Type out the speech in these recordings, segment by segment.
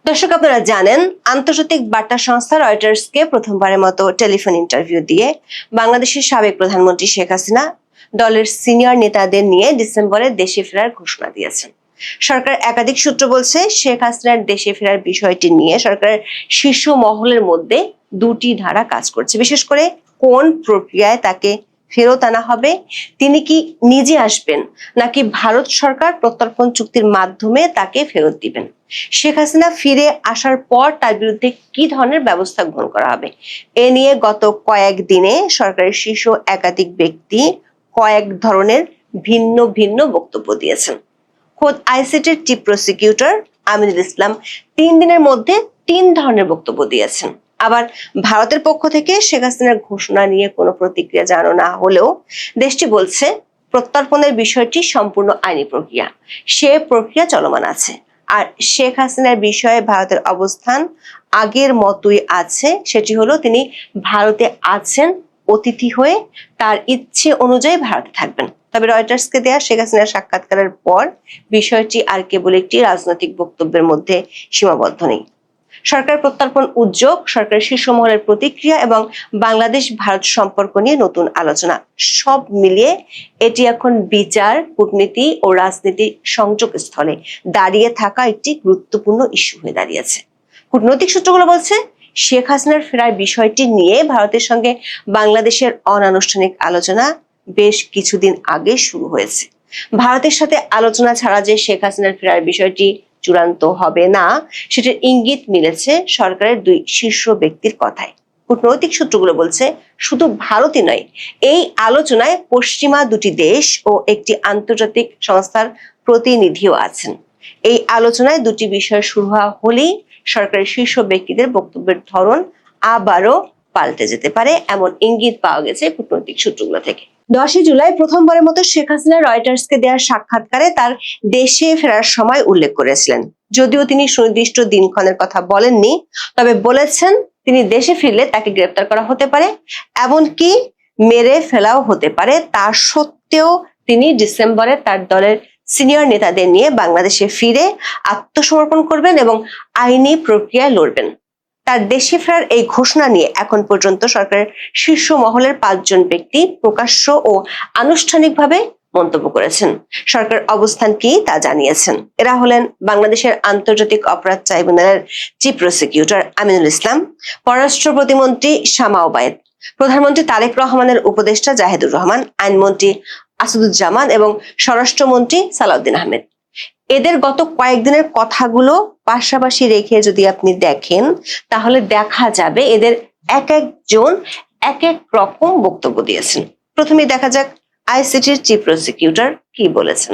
দর্শক, আপনারা জানেন আন্তর্জাতিক বার্তা সংস্থা রয়টার্সকে প্রথমবারের মতো টেলিফোন ইন্টারভিউ দিয়ে বাংলাদেশের সাবেক প্রধানমন্ত্রী শেখ হাসিনা দলের সিনিয়র নেতাদের নিয়ে ডিসেম্বরে দেশে ফেরার ঘোষণা দিয়েছেন। সরকার একাধিক সূত্র বলছে, শেখ হাসিনার দেশে ফেরার বিষয়টি নিয়ে সরকারের শীর্ষ মহলের মধ্যে দুটি ধারা কাজ করছে। বিশেষ করে কোন প্রক্রিয়ায় তাকে ফেরত আনা হবে, তিনি কি নিজে আসবেন নাকি ভারত সরকার প্রত্যর্পণ চুক্তির মাধ্যমে তাকে ফেরত দিবেন, শেখ হাসিনা ফিরে আসার পর তার বিরুদ্ধে কি ধরনের ব্যবস্থা গ্রহণ করা হবে, এ নিয়ে গত কয়েকদিনে সরকারের শীর্ষ একাধিক ব্যক্তি কয়েক ধরনের ভিন্ন ভিন্ন বক্তব্য দিয়েছেন। খোদ আইসিটির চিফ প্রসিকিউটর আমিনুল ইসলাম 3 দিনের মধ্যে 3 ধরনের বক্তব্য দিয়েছেন। আবার ভারতের পক্ষ থেকে শেখ হাসিনার ঘোষণা নিয়ে কোনো প্রতিক্রিয়া জানানো না হলেও দেশটি বলছে প্রত্যর্পণের বিষয়টি সম্পূর্ণ আইনি প্রক্রিয়া, সে প্রক্রিয়া চলমান আছে। আর শেখ হাসিনার বিষয়ে ভারতের অবস্থান আগের মতোই আছে, সেটি হলো তিনি ভারতে আছেন অতিথি হয়ে, তার ইচ্ছে অনুযায়ী ভারতে থাকবেন। তবে রয়টার্সকে দেয়া শেখ হাসিনার সাক্ষাৎকারের পর বিষয়টি আর কেবল একটি রাজনৈতিক বক্তব্যের মধ্যে সীমাবদ্ধ নেই। সরকার প্রত্যর্পণ উদ্যোগ, সরকারের শীর্ষ মহলের প্রতিক্রিয়া এবং বাংলাদেশ ভারত সম্পর্ক নিয়ে নতুন আলোচনা, সব মিলিয়ে এটি এখন বিচার, কূটনীতি ও রাজনীতির সংযোগ স্থলে দাঁড়িয়ে থাকা একটি গুরুত্বপূর্ণ ইস্যু হয়ে দাঁড়িয়েছে। কূটনৈতিক সূত্রগুলো বলছে, শেখ হাসিনার ফেরার বিষয়টি নিয়ে ভারতের সঙ্গে বাংলাদেশের অনানুষ্ঠানিক আলোচনা বেশ কিছুদিন আগে শুরু হয়েছে। ভারতের সাথে আলোচনা ছাড়া যে শেখ হাসিনার ফেরার বিষয়টি চূড়ান্ত হবে না, সেটার ইঙ্গিত মিলেছে সরকারের 2 শীর্ষ ব্যক্তির কথায়। কূটনৈতিক সূত্রগুলো বলছে, শুধু ভারতই নয়, এই আলোচনায় পশ্চিমা 2টি দেশ ও একটি আন্তর্জাতিক সংস্থার প্রতিনিধিও আছেন। এই আলোচনায় 2টি বিষয় শুরু হওয়া হলেই সরকারের শীর্ষ ব্যক্তিদের বক্তব্যের ধরন আবারও পাল্টে যেতে পারে, এমন ইঙ্গিত পাওয়া গেছে কূটনৈতিক সূত্রগুলো থেকে। 10 জুলাই প্রথমবারের মতো শেখ হাসিনা রয়টার্সকে দেওয়া সাক্ষাৎকারে তার দেশে ফেরার সময় উল্লেখ করেছিলেন। যদিও তিনি সুনির্দিষ্ট দিনক্ষণের কথা বলেননি, তবে বলেছেন তিনি দেশে ফিরলে তাকে গ্রেপ্তার করা হতে পারে, এমনকি মেরে ফেলাও হতে পারে। তা সত্ত্বেও তিনি ডিসেম্বরে তার দলের সিনিয়র নেতাদের নিয়ে বাংলাদেশে ফিরে আত্মসমর্পণ করবেন এবং আইনি প্রক্রিয়ায় লড়বেন। তার দেশে ফেরার এই ঘোষণা নিয়ে এখন পর্যন্ত সরকারের শীর্ষ মহলের 5 জন ব্যক্তি প্রকাশ্য ও আনুষ্ঠানিকভাবে মন্তব্য করেছেন। সরকার অবস্থান কি তা জানিয়েছেন। এরা হলেন বাংলাদেশের আন্তর্জাতিক অপরাধ ট্রাইব্যুনালের চিফ প্রসিকিউটর আমিনুল ইসলাম, পররাষ্ট্র প্রতিমন্ত্রী শামা ওবায়েদ, প্রধানমন্ত্রী তারেক রহমানের উপদেষ্টা জাহিদুর রহমান, আইনমন্ত্রী আসাদুজ্জামান এবং স্বরাষ্ট্রমন্ত্রী সালাউদ্দিন আহমেদ। এদের গত কয়েকদিনের কথাগুলো পাশাপাশি রেখে যদি আপনি দেখেন, তাহলে দেখা যাবে এদের এক একজন এক এক রকম বক্তব্য দিয়েছেন। প্রথমে দেখা যাক আইসিটির চিফ প্রসিকিউটর কি বলেছেন।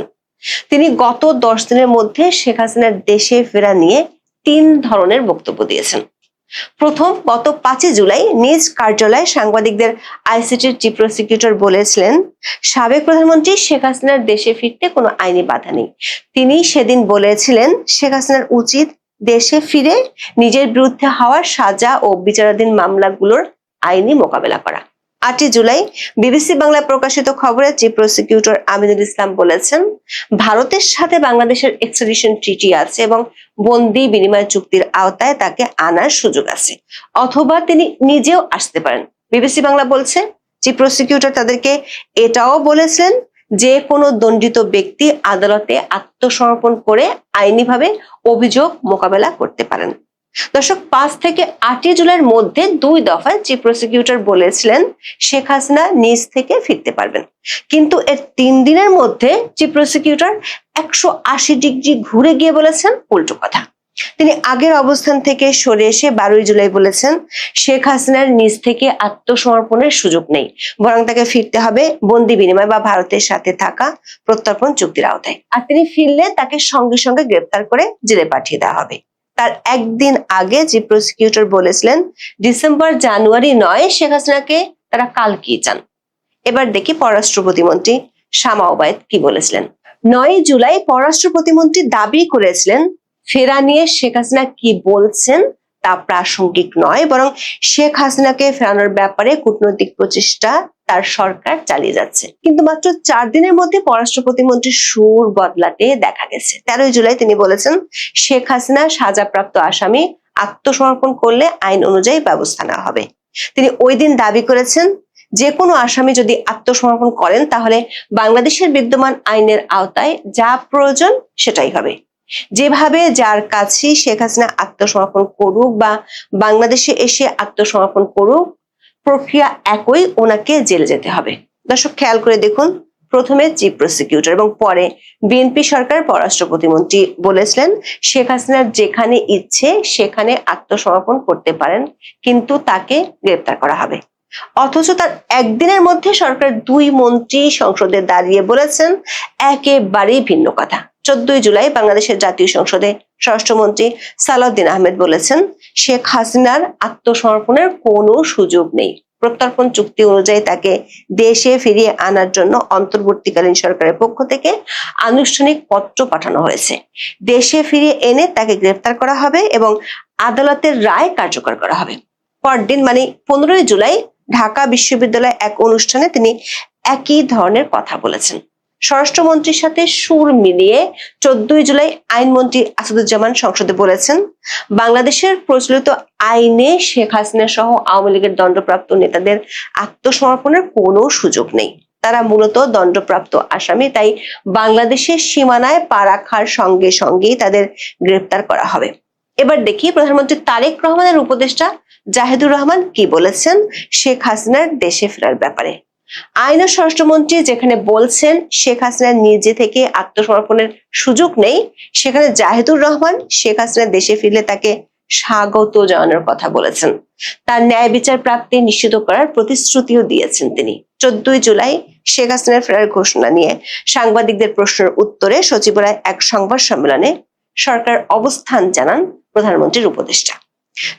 তিনি গত 10 দিনের মধ্যে শেখ হাসিনার দেশে ফেরা নিয়ে 3 ধরনের বক্তব্য দিয়েছেন। প্রথম, গত 5 জুলাই নিজ কার্যালয়ে সাংবাদিকদের আইসিটির চিফ প্রসিকিউটর বলেছিলেন, সাবেক প্রধানমন্ত্রী শেখ হাসিনার দেশে ফিরতে কোনো আইনি বাধা নেই। তিনি সেদিন বলেছিলেন, শেখ হাসিনার উচিত দেশে ফিরে নিজের বিরুদ্ধে হওয়া সাজা ও বিচারাধীন মামলাগুলোর আইনি মোকাবেলা করা। 8 জুলাই বিবিসি বাংলায় প্রকাশিত খবরে চিফ প্রসিকিউটর আমিনুল ইসলাম বলেছেন, ভারতের সাথে বাংলাদেশের এক্সট্রাডিশন ট্রিটি আছে এবং বন্দি বিনিময় চুক্তির আওতায় তাকে আনার সুযোগ আছে, অথবা তিনি নিজেও আসতে পারেন। বিবিসি বাংলা বলছে, চিফ প্রসিকিউটর তাদেরকে এটাও বলেছেন যে কোনো দণ্ডিত ব্যক্তি আদালতে আত্মসমর্পণ করে আইনিভাবে অভিযোগ মোকাবেলা করতে পারেন। দর্শক, 5 থেকে 8 জুলাইয়ের মধ্যে 2 দফায় চিফ প্রসিকিউটর বলেছিলেন শেখ হাসিনা নিজ থেকে ফিরতে পারবেন, কিন্তু এর 3 দিনের মধ্যে চিফ প্রসিকিউটর 180 ডিগ্রি ঘুরে গিয়ে বলেছেন উল্টো কথা। তিনি আগের অবস্থান থেকে সরে এসে 12 জুলাই বলেছেন, শেখ হাসিনার নিজ থেকে আত্মসমর্পণের সুযোগ নেই, বরং তাকে ফিরতে হবে বন্দি বিনিময় বা ভারতের সাথে থাকা প্রত্যর্পণ চুক্তির আওতায়। আর তিনি ফিরলে তাকে সঙ্গে সঙ্গে গ্রেপ্তার করে জেলে পাঠিয়ে দেওয়া হবে। তার একদিন আগে চিফ প্রসিকিউটর বলেছিলেন, ডিসেম্বর জানুয়ারি নয়, শেখ হাসিনাকে তারা কালকেই চান। এবার দেখি পররাষ্ট্র প্রতিমন্ত্রী শামা ওবায়েদ কি বলেছিলেন। 9 জুলাই পররাষ্ট্র প্রতিমন্ত্রী দাবি করেছিলেন, ফেরা নিয়ে শেখ হাসিনা কি বলছেন তা প্রাসঙ্গিক নয়, বরং শেখ হাসিনাকে ফেরানোর ব্যাপারে কূটনৈতিক প্রচেষ্টা তার সরকার চালিয়ে যাচ্ছে। কিন্তু মাত্র 4 দিনের মধ্যে পররাষ্ট্র প্রতিমন্ত্রীর সুর বদলাতে দেখা গেছে। 13 জুলাই তিনি বলেছেন, শেখ হাসিনা সাজাপ্রাপ্ত আসামি আত্মসমর্পণ করলে আইন অনুযায়ী ব্যবস্থা নেওয়া হবে। তিনি ওই দিন দাবি করেছেন, যে কোনো আসামি যদি আত্মসমর্পণ করেন তাহলে বাংলাদেশের বিদ্যমান আইনের আওতায় যা প্রয়োজন সেটাই হবে। যেভাবে যার কাছে শেখ হাসিনা আত্মসমর্পণ করুক বা বাংলাদেশে এসে আত্মসমর্পণ করুক, প্রক্রিয়া একই, ওনাকে জেলে যেতে হবে। দর্শক খেয়াল করে দেখুন, প্রথমে চিফ প্রসিকিউটর এবং পরে বিএনপি সরকার পররাষ্ট্র প্রতিমন্ত্রী বলেছিলেন শেখ হাসিনার যেখানে ইচ্ছে সেখানে আত্মসমর্পণ করতে পারেন, কিন্তু তাকে গ্রেপ্তার করা হবে। অথচ তার একদিনের মধ্যে সরকার 2 মন্ত্রী সংসদে দাঁড়িয়ে বলেছেন একেবারেই ভিন্ন কথা। 14 জুলাই বাংলাদেশের জাতীয় সংসদে স্বরাষ্ট্রমন্ত্রী সালাউদ্দিন আহমেদ বলেছেন, শেখ হাসিনার আত্মসমর্পণের কোনো সুযোগ নেই। প্রত্যর্পণ চুক্তি অনুযায়ী তাকে দেশে ফিরিয়ে আনার জন্য অন্তর্বর্তীকালীন সরকারের পক্ষ থেকে আনুষ্ঠানিক পত্র পাঠানো হয়েছে। দেশে ফিরিয়ে এনে তাকে গ্রেফতার করা হবে এবং আদালতের রায় কার্যকর করা হবে। পরদিন মানে 15 জুলাই ঢাকা বিশ্ববিদ্যালয়ে এক অনুষ্ঠানে তিনি একই ধরনের কথা বলেছেন। স্বরাষ্ট্রমন্ত্রীর সাথে সুর মিলিয়ে 14 জুলাই আইনমন্ত্রী আসাদুজ্জামান সংসদে বলেছেন, বাংলাদেশের প্রচলিত আইনে শেখ হাসিনা সহ আওয়ামী লীগের দণ্ডপ্রাপ্ত নেতাদের আত্মসমর্পণের কোনো সুযোগ নেই। তারা মূলত দণ্ডপ্রাপ্ত আসামি, তাই বাংলাদেশের সীমানায় পা রাখার সঙ্গে সঙ্গেই তাদের গ্রেপ্তার করা হবে। এবার দেখি প্রধানমন্ত্রী তারেক রহমানের উপদেষ্টা জাহিদুর রহমান কি বলেছেন শেখ হাসিনার দেশে ফেরার ব্যাপারে। আইন ও স্বরাষ্ট্রমন্ত্রী যেখানে বলছেন শেখ হাসিনার নিজে থেকে আত্মসমর্পণের সুযোগ নেই, সেখানে জাহিদুর রহমান শেখ হাসিনা দেশে ফিরলে তাকে স্বাগত জানানোর কথা বলেছেন। তার ন্যায় বিচার প্রাপ্তি নিশ্চিত করার প্রতিশ্রুতিও দিয়েছেন তিনি। 14 জুলাই শেখ হাসিনার ফেরার ঘোষণা নিয়ে সাংবাদিকদের প্রশ্নের উত্তরে সচিবালয়ে এক সংবাদ সম্মেলনে সরকার অবস্থান জানান প্রধানমন্ত্রীর উপদেষ্টা।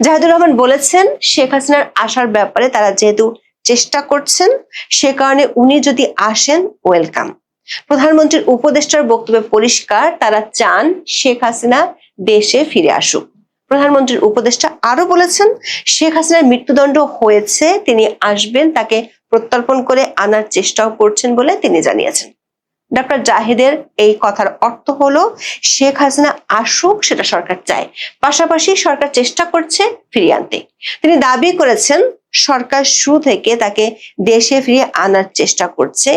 জাহিদুর রহমান বলেছেন, শেখ হাসিনার আসার ব্যাপারে তারা যেহেতু চেষ্টা করছেন, সে কারণে উনি যদি আসেন ওয়েলকাম। প্রধানমন্ত্রীর উপদেষ্টার বক্তব্যে পরিষ্কার, তারা চান শেখ হাসিনা দেশে ফিরে আসুক। প্রধানমন্ত্রীর উপদেষ্টা আরো বলেছেন, শেখ হাসিনার মৃত্যুদণ্ড হয়েছে, তিনি আসবেন, তাকে প্রত্যর্পণ করে আনার চেষ্টাও করছেন বলে তিনি জানিয়েছেন। ডক্টর জাহিদের এই কথার অর্থ হলো শেখ হাসিনা আসুক সেটা সরকার চায়, পাশাপাশি সরকার চেষ্টা করছে ফিরিয়ে আনতে। তিনি দাবি করেছেন সরকার শুরু থেকে তাকে দেশে ফিরিয়ে আনার চেষ্টা করছে,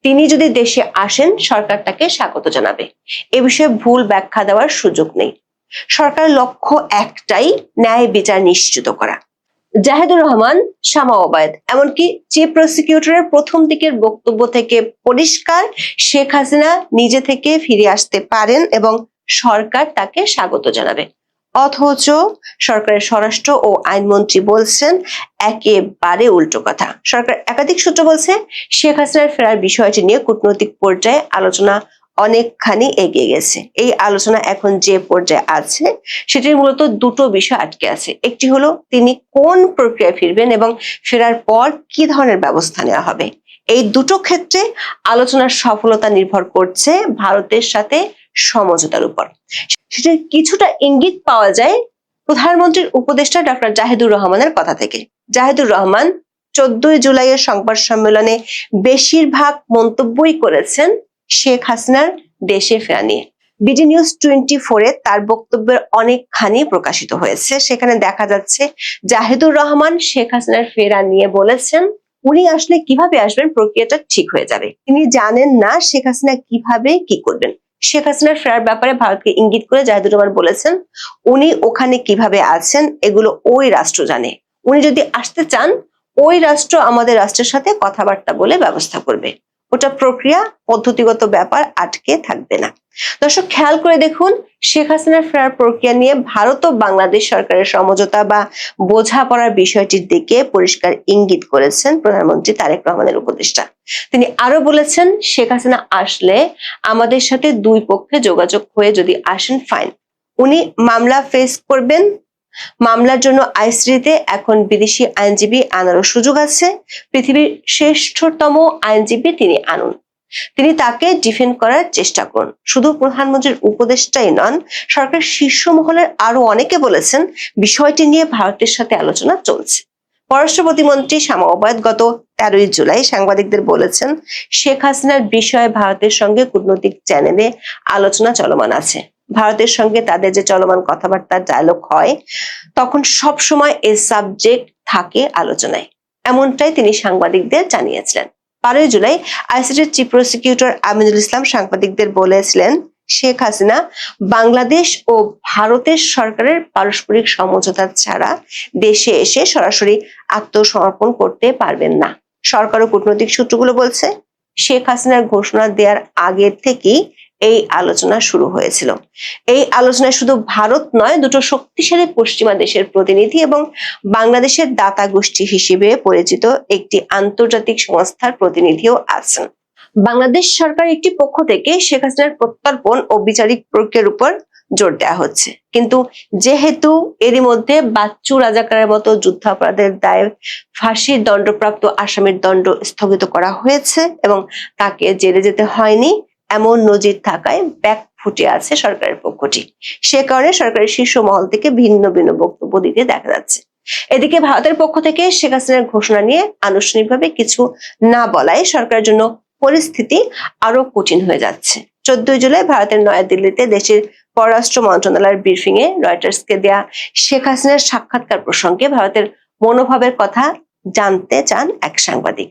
তিনি যদি দেশে আসেন সরকার তাকে স্বাগত জানাবে। এ বিষয়ে ভুল ব্যাখ্যা দেওয়ার সুযোগ নেই। সরকারের লক্ষ্য একটাই, ন্যায় বিচার নিশ্চিত করা। জাহিদুর রহমান, শামা ওবায়দ, এমনকি চিফ প্রসিকিউটরের প্রথম দিকের বক্তব্য থেকে পরিষ্কার শেখ হাসিনা নিজে থেকে ফিরে আসতে পারেন এবং সরকার তাকে স্বাগত জানাবে। অথচ সরকারের স্বরাষ্ট্র ও আইনমন্ত্রী বলছেন একেবারে উল্টো কথা। সরকার একাধিক সূত্র বলছে শেখ হাসিনার ফেরার বিষয়টি নিয়ে কূটনৈতিক পর্যায়ে আলোচনা অনেকখানি এগিয়ে গেছে। এই আলোচনা এখন যে পর্যায়ে আছে সেটির মূলত 2টো বিষয় আটকে আছে। একটি হলো তিনি কোন প্রক্রিয়ায় ফিরবেন এবং ফেরার পর কি ধরনের ব্যবস্থা নেওয়া হবে। এই 2টো ক্ষেত্রে আলোচনার সফলতা নির্ভর করছে ভারতের সাথে সমঝোতার উপর। সেটার কিছুটা ইঙ্গিত পাওয়া যায় প্রধানমন্ত্রীর উপদেষ্টা ডক্টর জাহিদুর রহমানের কথা থেকে। জাহিদুর রহমান 14 জুলাইয়ের সংবাদ সম্মেলনে বেশিরভাগ মন্তব্যই করেছেন শেখ হাসিনার দেশে ফেরা নিয়ে। বিডি নিউজ 24-এ তার বক্তব্যের অনেকখানি প্রকাশিত হয়েছে। সেখানে দেখা যাচ্ছে জাহিদুর রহমান শেখ হাসিনার ফেরা নিয়ে বলেছেন, উনি আসলে কিভাবে আসবেন প্রক্রিয়াটা ঠিক হয়ে যাবে। তিনি জানেন না শেখ হাসিনা কিভাবে কি করবেন। শেখ হাসিনার ফেরার ব্যাপারে ভারতকে ইঙ্গিত করে জাহিদুর রহমান বলেছেন, উনি ওখানে কিভাবে আছেন এগুলো ওই রাষ্ট্র জানে। উনি যদি আসতে চান ওই রাষ্ট্র আমাদের রাষ্ট্রের সাথে কথাবার্তা বলে ব্যবস্থা করবে। ওটা প্রক্রিয়া, পদ্ধতিগত ব্যাপার, আটকে থাকবে না। দর্শক খেয়াল করে দেখুন, শেখ হাসিনার ফেরার প্রক্রিয়া নিয়ে ভারত ও বাংলাদেশ সরকারের সমঝোতা বা বোঝাপড়ার বিষয়টির দিকে পরিষ্কার ইঙ্গিত করেছেন প্রধানমন্ত্রী তারেক রহমানের উপদেষ্টা। তিনি আরো বলেছেন, শেখ হাসিনা আসলে আমাদের সাথে 2 পক্ষে যোগাযোগ হয়ে যদি আসেন ফাইন, উনি মামলা ফেস করবেন। মামলার জন্য আইসিটিতে এখন বিদেশি আইনজীবী আনারও সুযোগ আছে। পৃথিবীর শ্রেষ্ঠতম আইনজীবী তিনি আনুন। তিনি তাকে ডিফেন্ড করার চেষ্টা করুন। শুধু প্রধানমন্ত্রীর উপদেষ্টাই নন, সরকারের শীর্ষ মহলের আরো অনেকে বলেছেন বিষয়টি নিয়ে ভারতের সাথে আলোচনা চলছে। পররাষ্ট্র প্রতিমন্ত্রী শামা ওবায়দ গত 13 জুলাই সাংবাদিকদের বলেছেন, শেখ হাসিনার বিষয়ে ভারতের সঙ্গে কূটনৈতিক চ্যানেলে আলোচনা চলমান আছে। ভারতের সঙ্গে তাদের যে চলমান কথাবার্তার ডায়ালগ হয়, তখন সব সময় এই সাবজেক্ট থাকে আলোচনায়, এমনটাই তিনি সাংবাদিকদের জানিয়েছিলেন। 12 জুলাই আইসিটির চিফ প্রসিকিউটর আমিনুল ইসলাম সাংবাদিকদের বলেছিলেন, শেখ হাসিনা বাংলাদেশ ও ভারতের সরকারের পারস্পরিক সমঝোতা ছাড়া দেশে এসে সরাসরি আত্মসমর্পণ করতে পারবেন না। সরকার ও কূটনৈতিক সূত্রগুলো বলছে, শেখ হাসিনার ঘোষণা দেওয়ার আগে থেকেই এই আলোচনা শুরু হয়েছিল। এই আলোচনায় শুধু ভারত নয়, দুটো শক্তিশালী পশ্চিমা দেশের প্রতিনিধি এবং বাংলাদেশের দাতা গোষ্ঠী হিসেবে পরিচিত একটি আন্তর্জাতিক সংস্থার প্রতিনিধিও আছেন। বাংলাদেশ সরকার একটি পক্ষ থেকে শেখ হাসিনার প্রত্যর্পণ ও বিচারিক প্রক্রিয়ার উপর জোর দেওয়া হচ্ছে, কিন্তু যেহেতু এরই মধ্যে বাচ্চু রাজাকারের মতো যুদ্ধাপরাধের দায়ে ফাঁসির দণ্ডপ্রাপ্ত আসামির দণ্ড স্থগিত করা হয়েছে এবং তাকে জেলে যেতে হয়নি, এমন নজির থাকায় ব্যাক ফুটে আছে সরকারের পক্ষটি। সে কারণে সরকারের শীর্ষ মহল থেকে ভিন্ন ভিন্ন বক্তব্য দিতে দেখা যাচ্ছে। এদিকে ভারতের পক্ষ থেকে শেখ হাসিনার ঘোষণা নিয়ে আনুষ্ঠানিকভাবে কিছু না বলায় সরকারের জন্য পরিস্থিতি আরো কঠিন হয়ে যাচ্ছে। 14 জুলাই ভারতের নয়াদিল্লিতে দেশের পররাষ্ট্র মন্ত্রণালয়ের ব্রিফিং এ রয়টার্সকে দেয়া শেখ হাসিনার সাক্ষাৎকার প্রসঙ্গে ভারতের মনোভাবের কথা জানতে চান এক সাংবাদিক।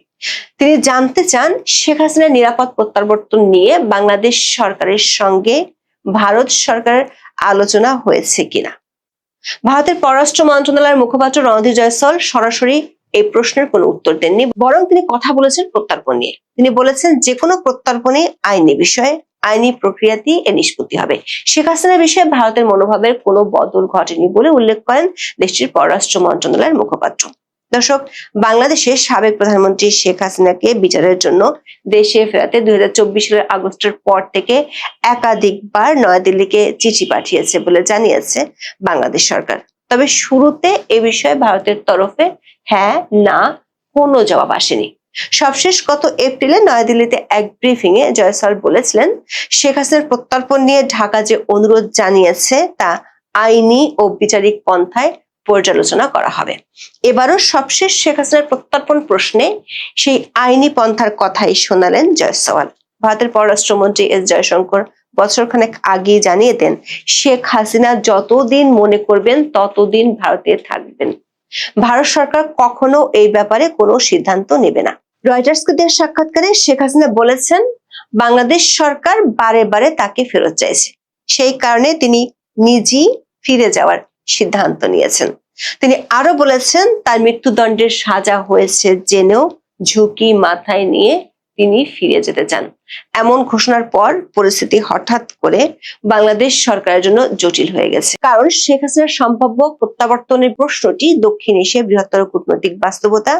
তিনি জানতে চান, শেখ হাসিনার নিরাপদ প্রত্যাবর্তন নিয়ে বাংলাদেশ সরকারের সঙ্গে ভারত সরকারের আলোচনা হয়েছে কিনা। ভারতের পররাষ্ট্র মন্ত্রণালয়ের মুখপাত্র রণধীর জয়সওয়াল সরাসরি এই প্রশ্নের কোনো উত্তর দেননি, বরং তিনি কথা বলেছেন প্রত্যর্পণ নিয়ে। তিনি বলেছেন, যে কোনো প্রত্যর্পণই আইনি বিষয়, আইনি প্রক্রিয়াতেই এর নিষ্পত্তি হবে। শেখ হাসিনার বিষয়ে ভারতের মনোভাবের কোনো বদল ঘটেনি বলে উল্লেখ করেন দেশটির পররাষ্ট্র মন্ত্রণালয়ের মুখপাত্র। দর্শক, বাংলাদেশের সাবেক প্রধানমন্ত্রী শেখ হাসিনাকে বিচারের জন্য দেশে ফেরাতে 2024 সালের আগস্টের পর থেকে একাধিকবার নয়াদিল্লিকে চিঠি পাঠিয়েছে বলে জানিয়েছে বাংলাদেশ সরকার। তবে শুরুতে এ বিষয়ে ভারতের তরফে হ্যাঁ না কোনো জবাব আসেনি। সবশেষ গত এপ্রিলে নয়াদিল্লিতে এক ব্রিফিং এ জয়সওয়াল বলেছিলেন, শেখ হাসিনার প্রত্যর্পণ নিয়ে ঢাকা যে অনুরোধ জানিয়েছে তা আইনি ও বিচারিক পন্থায় পর্যালোচনা করা হবে। এবারও সবশেষ শেখ হাসিনার প্রত্যর্পণ প্রশ্নে সেই আইনি পন্থার কথাই শোনালেন জয়সওয়াল। ভারতের পররাষ্ট্রমন্ত্রী এস জয়শঙ্কর বছরখানেক আগেই জানিয়ে দেন, শেখ হাসিনা যতদিন মনে করবেন ততদিন ভারতে থাকবেন। ভারত সরকার কখনো এই ব্যাপারে কোনো সিদ্ধান্ত নেবে না। রয়টার্সকে দেওয়া সাক্ষাৎকারে শেখ হাসিনা বলেছেন, বাংলাদেশ সরকার বারে বারে তাকে ফেরত চাইছে, সেই কারণে তিনি নিজেই ফিরে যাওয়ার সিদ্ধান্ত নিয়েছেন। তিনি আরো বলেছেন, তার মৃত্যুদণ্ডের সাজা হয়েছে জেনেও ঝুঁকি মাথায় নিয়ে তিনি ফিরে যেতে চান। এমন ঘোষণার পর পরিস্থিতি হঠাৎ করে বাংলাদেশ সরকারের জন্য জটিল হয়ে গেছে, কারণ শেখ হাসিনার সম্ভাব্য প্রত্যাবর্তনের প্রশ্নটি দক্ষিণ এশিয়ার বৃহত্তর কূটনৈতিক বাস্তবতা,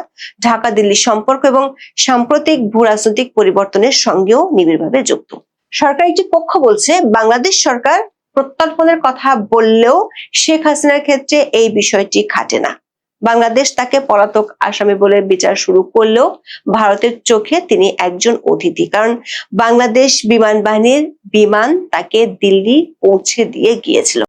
ঢাকা দিল্লি সম্পর্ক এবং সাম্প্রতিক ভূ রাজনৈতিক পরিবর্তনের সঙ্গেও নিবিড়ভাবে যুক্ত। সরকার একটি পক্ষ বলছে, বাংলাদেশ সরকার প্রত্যর্পণের কথা বললেও শেখ হাসিনার ক্ষেত্রে এই বিষয়টি খাটে না। বাংলাদেশ তাকে পলাতক আসামি বলে বিচার শুরু করলেও ভারতের চোখে তিনি একজন অতিথি, কারণ বাংলাদেশ বিমান বাহিনীর বিমান তাকে দিল্লি পৌঁছে দিয়ে গিয়েছিল।